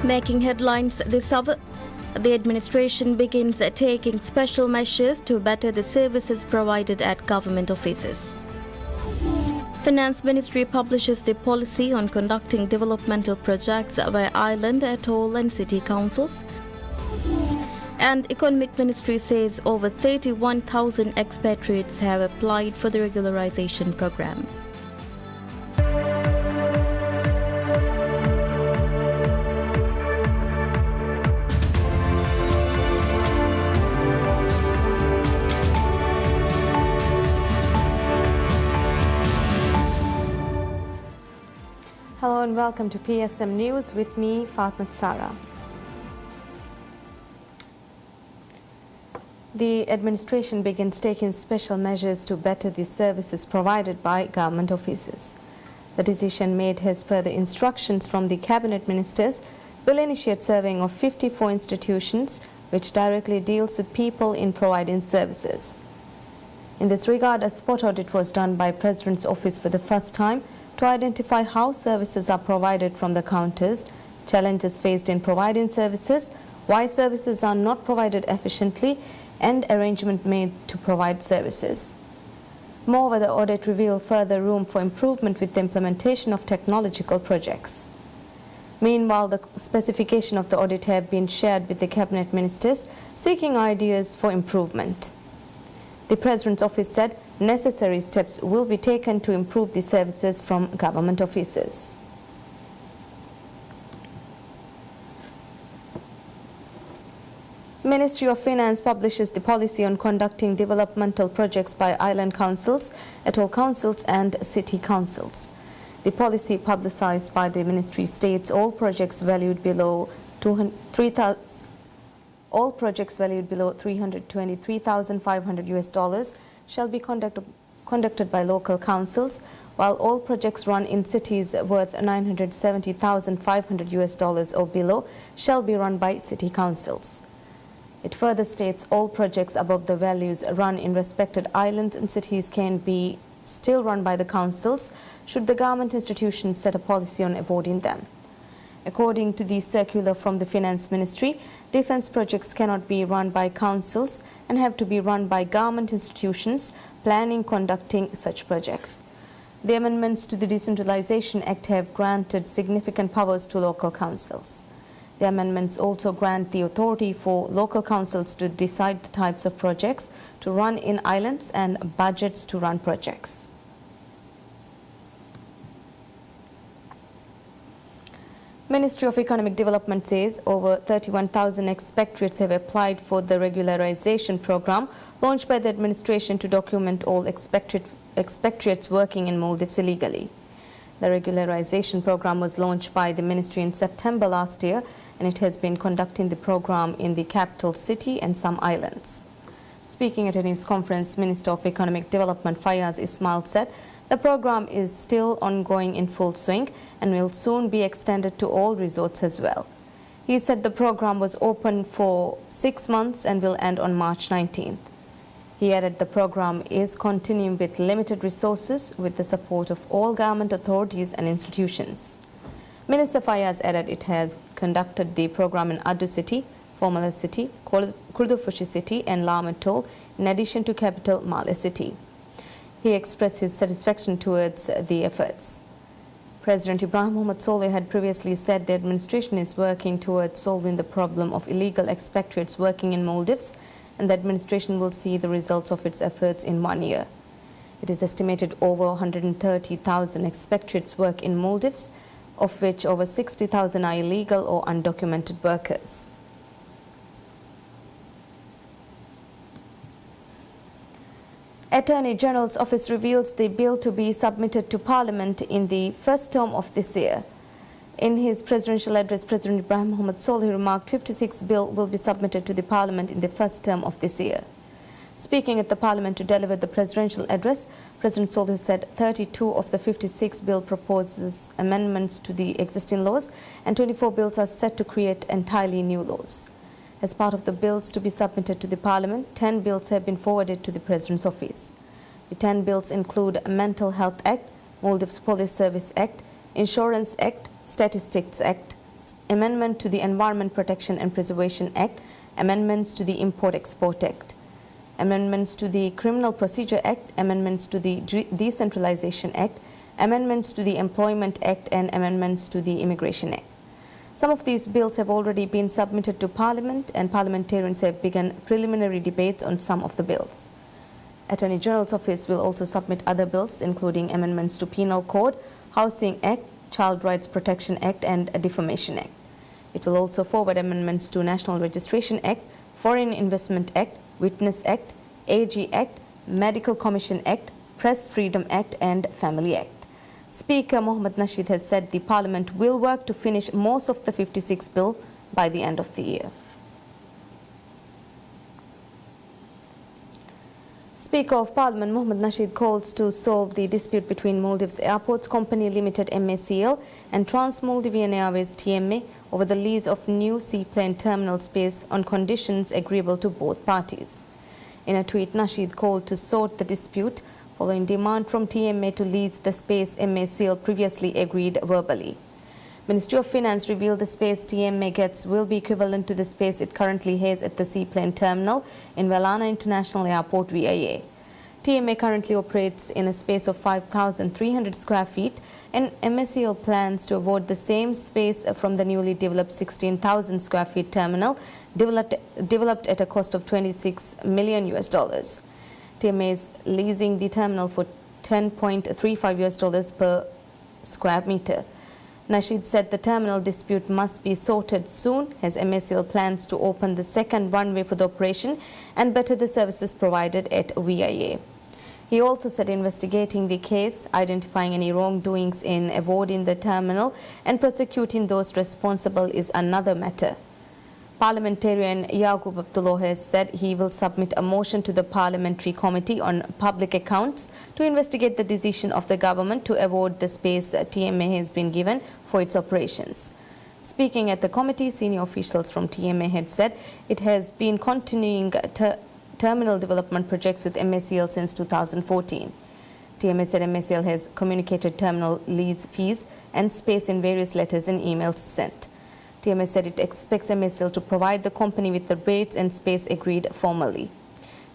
Making headlines this hour, the administration begins taking special measures to better the services provided at government offices. Finance Ministry publishes the policy on conducting developmental projects by island, atoll and city councils. And Economic Ministry says over 31,000 expatriates have applied for the regularization program. Hello and welcome to PSM News with me, Fatma Sara. The administration begins taking special measures to better the services provided by government offices. The decision made as per the instructions from the cabinet ministers will initiate surveying of 54 institutions which directly deals with people in providing services. In this regard, a spot audit was done by President's Office for the first time to identify how services are provided from the counters, challenges faced in providing services, why services are not provided efficiently, and arrangement made to provide services. Moreover, the audit revealed further room for improvement with the implementation of technological projects. Meanwhile, the specification of the audit have been shared with the cabinet ministers, seeking ideas for improvement. The President's Office said necessary steps will be taken to improve the services from government offices. Ministry of Finance publishes the policy on conducting developmental projects by island councils, atoll councils and city councils. The policy publicized by the ministry states all projects valued below $323,500 shall be conducted by local councils, while all projects run in cities worth $970,500 or below shall be run by city councils. It further states all projects above the values run in respected islands and cities can be still run by the councils should the government institutions set a policy on avoiding them. According to the circular from the Finance Ministry, defence projects cannot be run by councils and have to be run by government institutions planning conducting such projects. The amendments to the Decentralisation Act have granted significant powers to local councils. The amendments also grant the authority for local councils to decide the types of projects to run in islands and budgets to run projects. Ministry of Economic Development says over 31,000 expatriates have applied for the regularization program launched by the administration to document all expatriates working in Maldives illegally. The regularization program was launched by the ministry in September last year, and it has been conducting the program in the capital city and some islands. Speaking at a news conference, Minister of Economic Development Fayaz Ismail said the program is still ongoing in full swing and will soon be extended to all resorts as well. He said the program was open for 6 months and will end on March 19th. He added the program is continuing with limited resources with the support of all government authorities and institutions. Minister Fayaz added it has conducted the program in Addu City, Formala City, Kurdufushi City and Lam Atoll in addition to capital Male City. He expressed his satisfaction towards the efforts. President Ibrahim Mohamed Solih had previously said the administration is working towards solving the problem of illegal expatriates working in Maldives, and the administration will see the results of its efforts in 1 year. It is estimated over 130,000 expatriates work in Maldives, of which over 60,000 are illegal or undocumented workers. Attorney General's Office reveals the bill to be submitted to Parliament in the first term of this year. In his presidential address, President Ibrahim Mohamed Solih remarked 56 bill will be submitted to the Parliament in the first term of this year. Speaking at the Parliament to deliver the presidential address, President Solih said 32 of the 56 bill proposes amendments to the existing laws and 24 bills are set to create entirely new laws. As part of the bills to be submitted to the Parliament, 10 bills have been forwarded to the President's Office. The 10 bills include a Mental Health Act, Maldives Police Service Act, Insurance Act, Statistics Act, Amendment to the Environment Protection and Preservation Act, amendments to the Import-Export Act, amendments to the Criminal Procedure Act, amendments to the Decentralization Act, amendments to the Employment Act and amendments to the Immigration Act. Some of these bills have already been submitted to Parliament and parliamentarians have begun preliminary debates on some of the bills. Attorney General's Office will also submit other bills including amendments to Penal Code, Housing Act, Child Rights Protection Act and Defamation Act. It will also forward amendments to National Registration Act, Foreign Investment Act, Witness Act, AG Act, Medical Commission Act, Press Freedom Act and Family Act. Speaker Mohammad Nasheed has said the Parliament will work to finish most of the 56 bill by the end of the year. Speaker of Parliament Mohammad Nasheed calls to solve the dispute between Maldives Airports Company Limited MACL and Trans-Maldivian Airways TMA over the lease of new seaplane terminal space on conditions agreeable to both parties. In a tweet, Nasheed called to sort the dispute following demand from TMA to lease the space MACL previously agreed verbally. Ministry of Finance revealed the space TMA gets will be equivalent to the space it currently has at the seaplane terminal in Velana International Airport, VIA. TMA currently operates in a space of 5,300 square feet and MACL plans to award the same space from the newly developed 16,000 square feet terminal developed at a cost of $26 million. TMA is leasing the terminal for $10.35 per square meter. Nasheed said the terminal dispute must be sorted soon as MACL plans to open the second runway for the operation and better the services provided at VIA. He also said investigating the case, identifying any wrongdoings in awarding the terminal and prosecuting those responsible is another matter. Parliamentarian Yaqub Abdullah has said he will submit a motion to the Parliamentary Committee on Public Accounts to investigate the decision of the government to award the space TMA has been given for its operations. Speaking at the committee, senior officials from TMA had said it has been continuing terminal development projects with MACL since 2014. TMA said MACL has communicated terminal lease fees and space in various letters and emails sent. TMA said it expects MACL to provide the company with the rates and space agreed formally.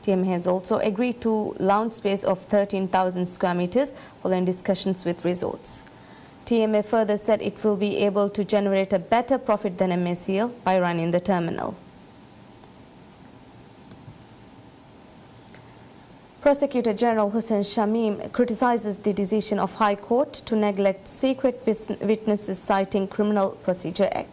TMA has also agreed to lounge space of 13,000 square meters following discussions with resorts. TMA further said it will be able to generate a better profit than MACL by running the terminal. Prosecutor General Hussein Shamim criticizes the decision of High Court to neglect secret witnesses citing Criminal Procedure Act.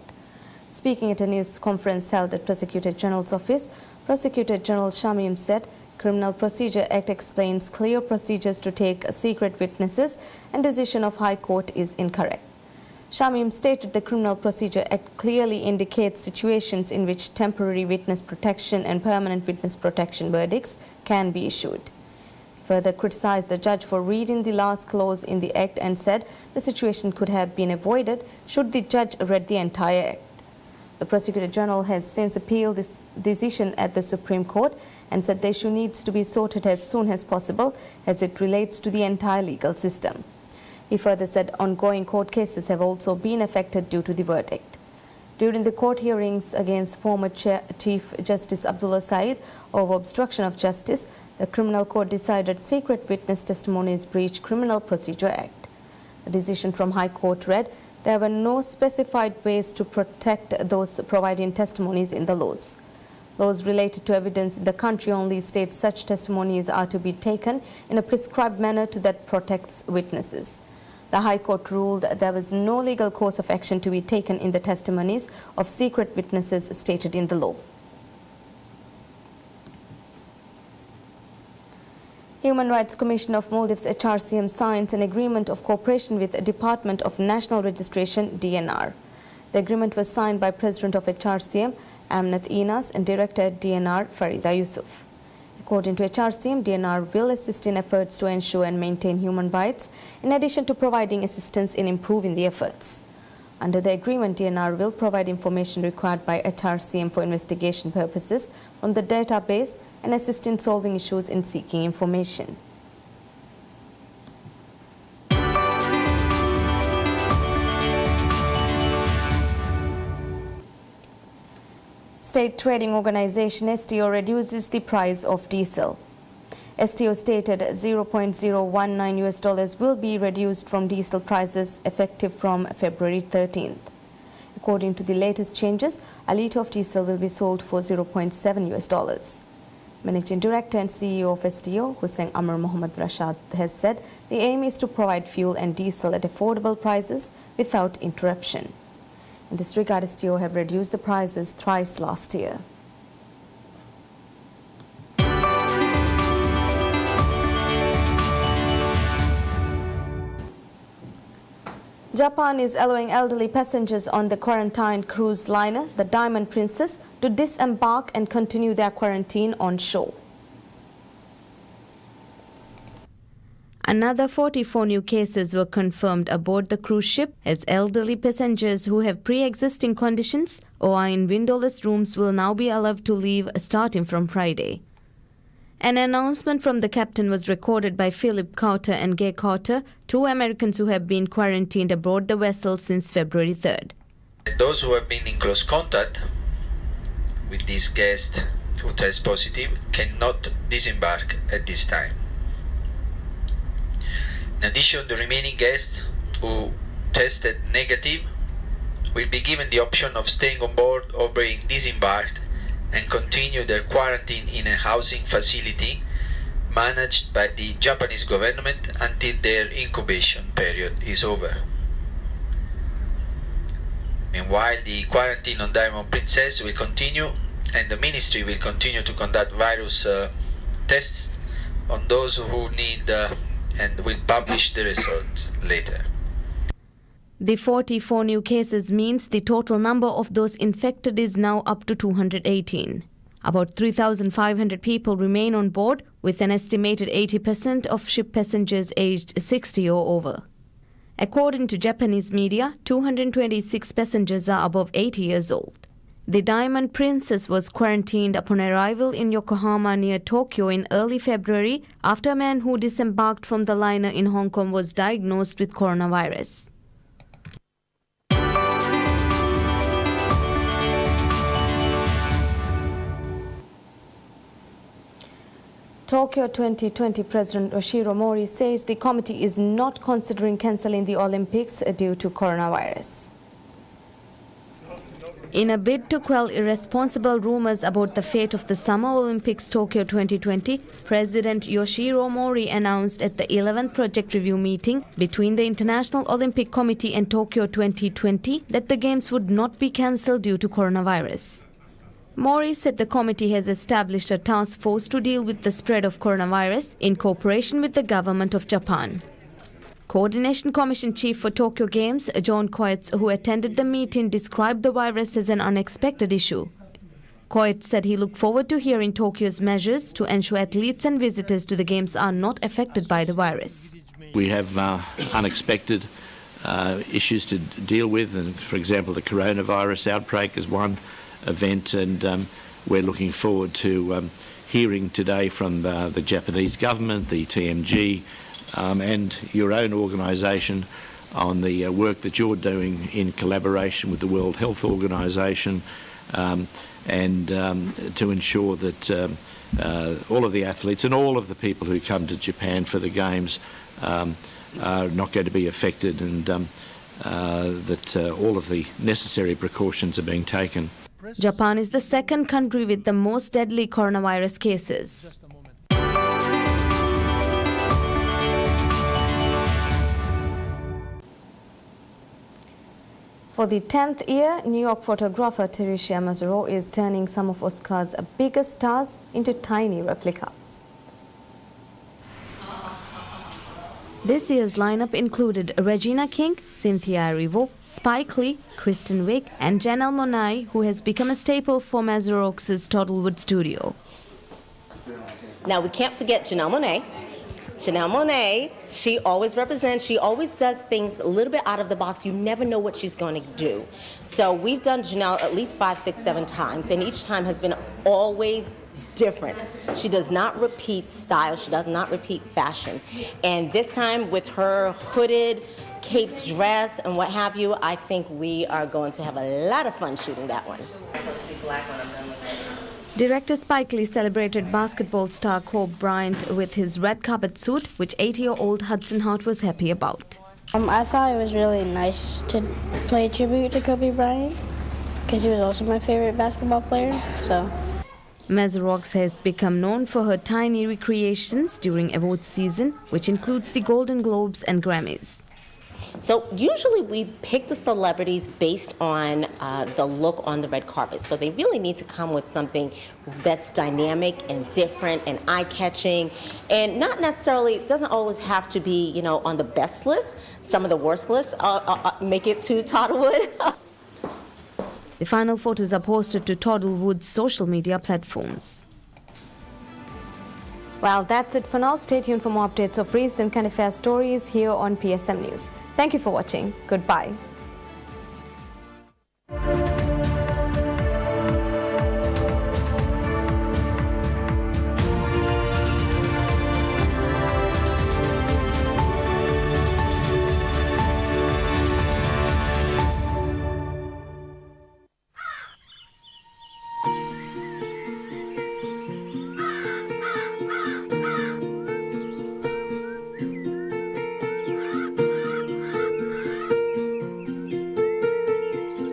Speaking at a news conference held at Prosecutor General's office, Prosecutor General Shamim said Criminal Procedure Act explains clear procedures to take secret witnesses and decision of High Court is incorrect. Shamim stated the Criminal Procedure Act clearly indicates situations in which temporary witness protection and permanent witness protection verdicts can be issued. Further criticized the judge for reading the last clause in the Act and said the situation could have been avoided should the judge read the entire Act. The Prosecutor General has since appealed this decision at the Supreme Court and said the issue needs to be sorted as soon as possible as it relates to the entire legal system. He further said ongoing court cases have also been affected due to the verdict. During the court hearings against former Chief Justice Abdullah Saeed over obstruction of justice, the Criminal Court decided secret witness testimonies breach Criminal Procedure Act. The decision from High Court read, there were no specified ways to protect those providing testimonies in the laws. Laws related to evidence in the country only state such testimonies are to be taken in a prescribed manner that protects witnesses. The High Court ruled there was no legal course of action to be taken in the testimonies of secret witnesses stated in the law. Human Rights Commission of Maldives HRCM signs an agreement of cooperation with the Department of National Registration DNR. The agreement was signed by President of HRCM Amnath Enas and Director at DNR Farida Yusuf. According to HRCM, DNR will assist in efforts to ensure and maintain human rights in addition to providing assistance in improving the efforts. Under the agreement, DNR will provide information required by HRCM for investigation purposes from the database and assist in solving issues in seeking information. State Trading Organization STO reduces the price of diesel. STO stated $0.019 will be reduced from diesel prices effective from February 13th. According to the latest changes, a litre of diesel will be sold for $0.7. Managing Director and CEO of STO, Hussein Amr Mohammad Rashad, has said the aim is to provide fuel and diesel at affordable prices without interruption. In this regard, STO have reduced the prices thrice last year. Japan is allowing elderly passengers on the quarantined cruise liner, the Diamond Princess, to disembark and continue their quarantine on shore. Another 44 new cases were confirmed aboard the cruise ship as elderly passengers who have pre-existing conditions or are in windowless rooms will now be allowed to leave starting from Friday. An announcement from the captain was recorded by Philip Carter and Gay Carter, two Americans who have been quarantined aboard the vessel since February 3rd. Those who have been in close contact with these guests who test positive cannot disembark at this time. In addition, the remaining guests who tested negative will be given the option of staying on board or being disembarked and continue their quarantine in a housing facility managed by the Japanese government until their incubation period is over. Meanwhile, the quarantine on Diamond Princess will continue, and the ministry will continue to conduct virus tests on those who need and will publish the results later. The 44 new cases means the total number of those infected is now up to 218. About 3,500 people remain on board, with an estimated 80% of ship passengers aged 60 or over. According to Japanese media, 226 passengers are above 80 years old. The Diamond Princess was quarantined upon arrival in Yokohama near Tokyo in early February after a man who disembarked from the liner in Hong Kong was diagnosed with coronavirus. Tokyo 2020 President Yoshihiro Mori says the committee is not considering cancelling the Olympics due to coronavirus. In a bid to quell irresponsible rumors about the fate of the Summer Olympics Tokyo 2020, President Yoshihiro Mori announced at the 11th Project Review meeting between the International Olympic Committee and Tokyo 2020 that the Games would not be cancelled due to coronavirus. Mori said the committee has established a task force to deal with the spread of coronavirus in cooperation with the government of Japan. Coordination Commission Chief for Tokyo Games, John Coates, who attended the meeting, described the virus as an unexpected issue. Coates said he looked forward to hearing Tokyo's measures to ensure athletes and visitors to the Games are not affected by the virus. We have unexpected issues to deal with, and for example the coronavirus outbreak is one event, and we're looking forward to hearing today from the Japanese government, the TMG, and your own organisation on the work that you're doing in collaboration with the World Health Organisation, and to ensure that all of the athletes and all of the people who come to Japan for the Games are not going to be affected, and that all of the necessary precautions are being taken. Japan is the second country with the most deadly coronavirus cases. For the 10th year, New York photographer Teresa Mazzaro is turning some of Oscar's biggest stars into tiny replicas. This year's lineup included Regina King, Cynthia Erivo, Spike Lee, Kristen Wiig, and Janelle Monáe, who has become a staple for Mazzaro's Toddlewood studio. Now, we can't forget Janelle Monáe. Janelle Monáe, she always represents, she always does things a little bit out of the box. You never know what she's going to do. So we've done Janelle at least 5, 6, 7 times, and each time has been always different. She does not repeat style. She does not repeat fashion. And this time with her hooded cape dress and what have you. I think we are going to have a lot of fun shooting that one. Director Spike Lee celebrated basketball star Kobe Bryant with his red carpet suit, which 80-year-old Hudson Hart was happy about. I thought it was really nice to pay tribute to Kobe Bryant because he was also my favorite basketball player. So, Mazarok has become known for her tiny recreations during awards season, which includes the Golden Globes and Grammys. So usually we pick the celebrities based on the look on the red carpet. So they really need to come with something that's dynamic and different and eye-catching, and not necessarily, it doesn't always have to be, you know, on the best list. Some of the worst lists make it to Toddlewood. The final photos are posted to Toddlewood's social media platforms. Well, that's it for now. Stay tuned for more updates of recent current affairs stories here on PSM News. Thank you for watching. Goodbye.